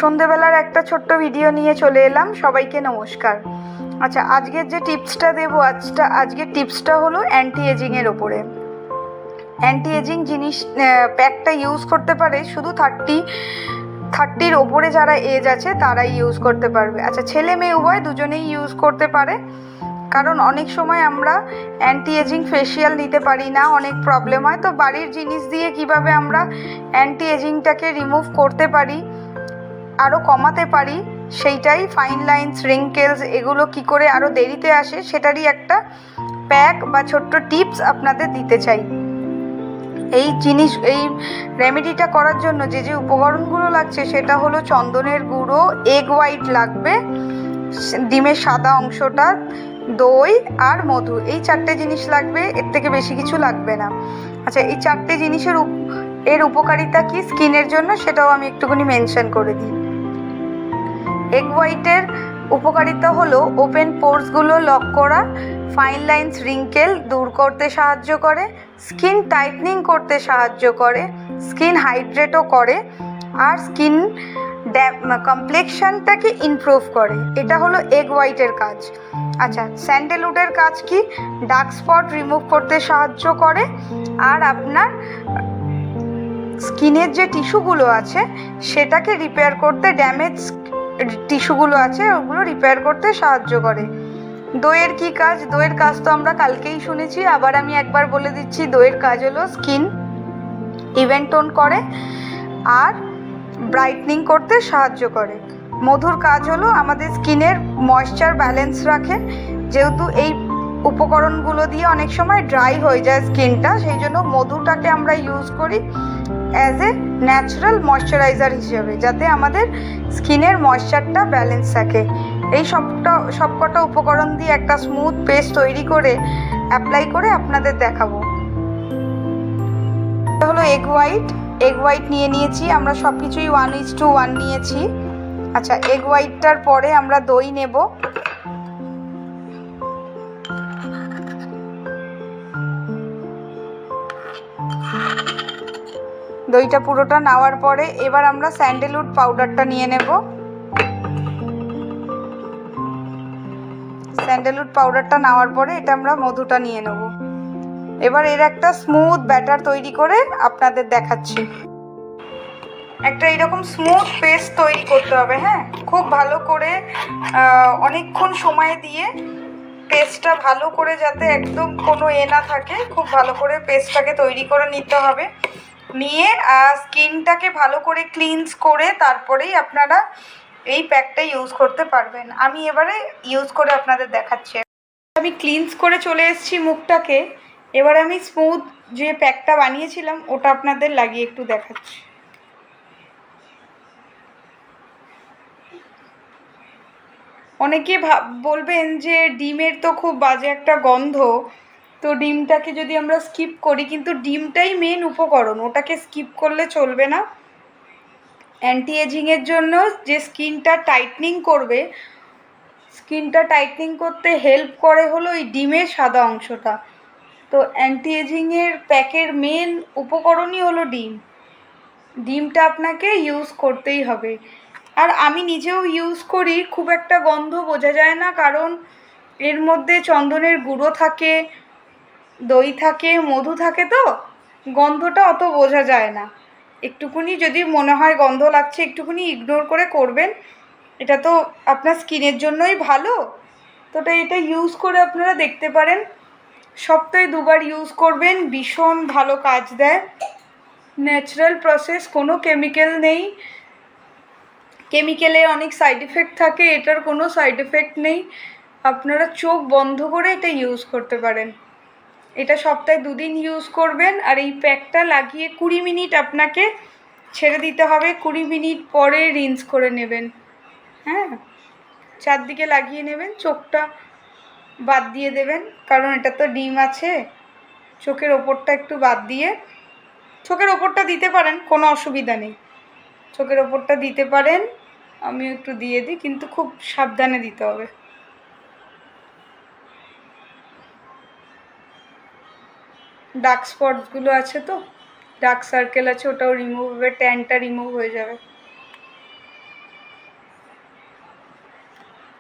সন্ধেবেলার একটা ছোট্ট ভিডিও নিয়ে চলে এলাম। সবাইকে নমস্কার। আচ্ছা, আজকের যে টিপসটা দেবো, আজকের টিপসটা হলো অ্যান্টি এজিংয়ের ওপরে। অ্যান্টি এজিং জিনিস প্যাকটা ইউজ করতে পারে শুধু থার্টির ওপরে যারা এজ আছে তারাই ইউজ করতে পারবে। আচ্ছা, ছেলে মেয়ে উভয় দুজনেই ইউজ করতে পারে, কারণ অনেক সময় আমরা অ্যান্টি এজিং ফেসিয়াল নিতে পারি না, অনেক প্রবলেম হয়। তো বাড়ির জিনিস দিয়ে কিভাবে আমরা অ্যান্টি এজিংটাকে রিমুভ করতে পারি, আরও কমাতে পারি, সেইটাই ফাইন লাইনস, রিঙ্কেলস এগুলো কি করে আরও দেরিতে আসে সেটারই একটা প্যাক বা ছোট্ট টিপস আপনাদের দিতে চাই। এই রেমেডিটা করার জন্য যে যে উপকরণগুলো লাগছে সেটা হলো চন্দনের গুঁড়ো, এগ হোয়াইট লাগবে, ডিমের সাদা অংশটা, দই আর মধু। এই চারটে জিনিস লাগবে, এর থেকে বেশি কিছু লাগবে না। আচ্ছা, এই চারটে জিনিসের এর উপকারিতা কি স্কিনের জন্য সেটাও আমি একটুখানি মেনশন করে দিই। এগ হোয়াইটের উপকারিতা হলো ওপেন পোর্সগুলো লক করা, ফাইন লাইনস, রিঙ্কেল দূর করতে সাহায্য করে, স্কিন টাইটনিং করতে সাহায্য করে, স্কিন হাইড্রেটও করে, আর স্কিন কমপ্লেকশনটাকে ইমপ্রুভ করে। এটা হলো এগ হোয়াইটের কাজ। আচ্ছা, স্যান্ডেলউডের কাজ কি? ডার্ক স্পট রিমুভ করতে সাহায্য করে, আর আপনার স্কিনের যে টিস্যুগুলো আছে সেটাকে রিপেয়ার করতে, ড্যামেজ টিস্যুগুলো আছে ওগুলো রিপেয়ার করতে সাহায্য করে। দইয়ের কি কাজ? দইয়ের কাজ তো আমরা কালকেই শুনেছি, আবার আমি একবার বলে দিচ্ছি। দইয়ের কাজ হলো স্কিন ইভেন টোন করে আর ব্রাইটনিং করতে সাহায্য করে। মধুর কাজ হলো আমাদের স্কিনের ময়েশ্চার ব্যালেন্স রাখে, যেহেতু এই উপকরণগুলো দিয়ে অনেক সময় ড্রাই হয়ে যায় স্কিনটা, সেই জন্য মধুটাকে আমরা ইউজ করি অ্যাজ এ ন্যাচারাল ময়শ্চারাইজার হিসেবে, যাতে আমাদের স্কিনের ময়েশ্চারটা ব্যালেন্স থাকে। এই সবকটা উপকরণ দিয়ে একটা স্মুথ পেস্ট তৈরি করে অ্যাপ্লাই করে আপনাদের দেখাবো। এটা হলো এগ হোয়াইট নিয়ে নিয়েছি আমরা, সব কিছুই 1:1 নিয়েছি। আচ্ছা, এগ হোয়াইটটার পরে আমরা দই নেব। দইটা পুরোটা নেওয়ার পরে এবার আমরা স্যান্ডেলউড পাউডারটা নিয়ে নেব। স্যান্ডেলউড পাউডারটা নেওয়ার পরে এটা আমরা মধুটা নিয়ে নেব। এবার এর একটা স্মুথ ব্যাটার তৈরি করে আপনাদের দেখাচ্ছি। একটা এইরকম স্মুথ পেস্ট তৈরি করতে হবে। হ্যাঁ, খুব ভালো করে অনেকক্ষণ সময় দিয়ে পেস্টটা ভালো করে, যাতে একদম কোনো না থাকে, খুব ভালো করে পেস্টটাকে তৈরি করে নিতে হবে। নিয়ে স্কিনটাকে ভালো করে ক্লিনস করে তারপরেই আপনারা এই প্যাকটা ইউজ করতে পারবেন। আমি এবারে ইউজ করে আপনাদের দেখাচ্ছি। আমি ক্লিনস করে চলে এসেছি মুখটাকে। এবার আমি স্মুথ যে প্যাকটা বানিয়েছিলাম ওটা আপনাদের লাগিয়ে একটু দেখাচ্ছি। অনেকে বলবেন যে ডিমের তো খুব বাজে একটা গন্ধ, তো ডিমটাকে যদি আমরা স্কিপ করি, কিন্তু ডিমটাই মেন উপকরণ, ওটাকে স্কিপ করলে চলবে না। অ্যান্টি এজিংয়ের জন্য যে স্কিনটা টাইটনিং করবে, স্কিনটা টাইটনিং করতে হেল্প করে হলো এই ডিমের সাদা অংশটা। তো অ্যান্টি এজিংয়ের প্যাকের মেন উপকরণই হলো ডিম। ডিমটা আপনাকে ইউজ করতেই হবে। আর আমি নিজেও ইউজ করি, খুব একটা গন্ধ বোঝা যায় না, কারণ এর মধ্যে চন্দনের গুঁড়ো থাকে, দই থাকে, মধু থাকে, তো গন্ধটা অত বোঝা যায় না। একটুকুনি যদি মনে হয় গন্ধ লাগছে, একটুকুনি ইগনোর করে করবেন। এটা তো আপনার স্কিনের জন্যই ভালো, তো এটা ইউজ করে আপনারা দেখতে পারেন। সপ্তাহে 2বার ইউজ করবেন, ভীষণ ভালো কাজ দেয়। ন্যাচারাল প্রসেস, কোনো কেমিক্যাল নেই। কেমিক্যালের অনেক সাইড এফেক্ট থাকে, এটার কোনো সাইড এফেক্ট নেই। আপনারা চোখ বন্ধ করে এটা ইউজ করতে পারেন। এটা সপ্তাহে 2 দিন ইউজ করবেন, আর এই প্যাকটা লাগিয়ে 20 মিনিট আপনাকে ছেড়ে দিতে হবে। 20 মিনিট পরে রিন্স করে নেবেন। হ্যাঁ, চারদিকে লাগিয়ে নেবেন, চোখটা বাদ দিয়ে দেবেন, কারণ এটা তো ডিম আছে। চোখের ওপরটা একটু বাদ দিয়ে, চোখের ওপরটা দিতে পারেন, কোনো অসুবিধা নেই, চোখের ওপরটা দিতে পারেন। আমিও একটু দিয়ে দিই, কিন্তু খুব সাবধানে দিতে হবে। ডার্ক স্পটসগুলো আছে, তো ডার্ক সার্কেল আছে, ওটাও রিমুভ হবে, ট্যানটা রিমুভ হয়ে যাবে।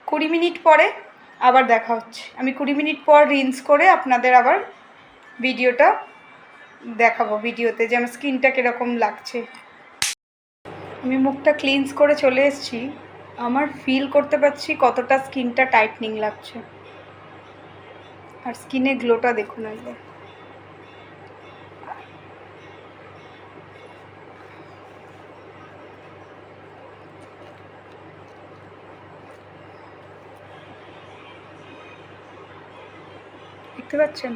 20 মিনিট পরে আবার দেখা হচ্ছে। আমি 20 মিনিট পর রিন্স করে আপনাদের আবার ভিডিওটা দেখাবো, ভিডিওতে যে আমার স্কিনটা কীরকম লাগছে। আমি মুখটা ক্লিনস করে চলে এসেছি। আমার ফিল করতে পারছি কতটা স্কিনটা টাইটনিং লাগছে, আর স্কিনে গ্লোটা দেখুন একবার। দেখতে পাচ্ছেন?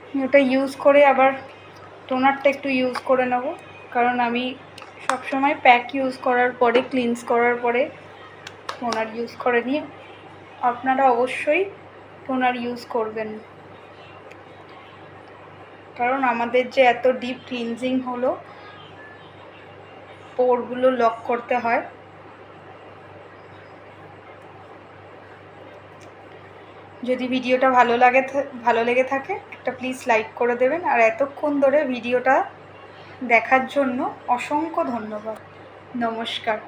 আমি ওটা ইউজ করে আবার টোনারটা একটু ইউজ করে নেব, কারণ আমি সবসময় প্যাক ইউজ করার পরে, ক্লিনস করার পরে টোনার ইউজ করে নিই। আপনারা অবশ্যই টোনার ইউজ করবেন, কারণ আমাদের যে এত ডিপ ক্লিনজিং হলো, পোরগুলো লক করতে হয়। যদি ভিডিওটা ভালো লেগে থাকে একটা প্লিজ লাইক করে দেবেন, আর এতক্ষণ ধরে ভিডিওটা দেখার জন্য অসংখ্য ধন্যবাদ। নমস্কার।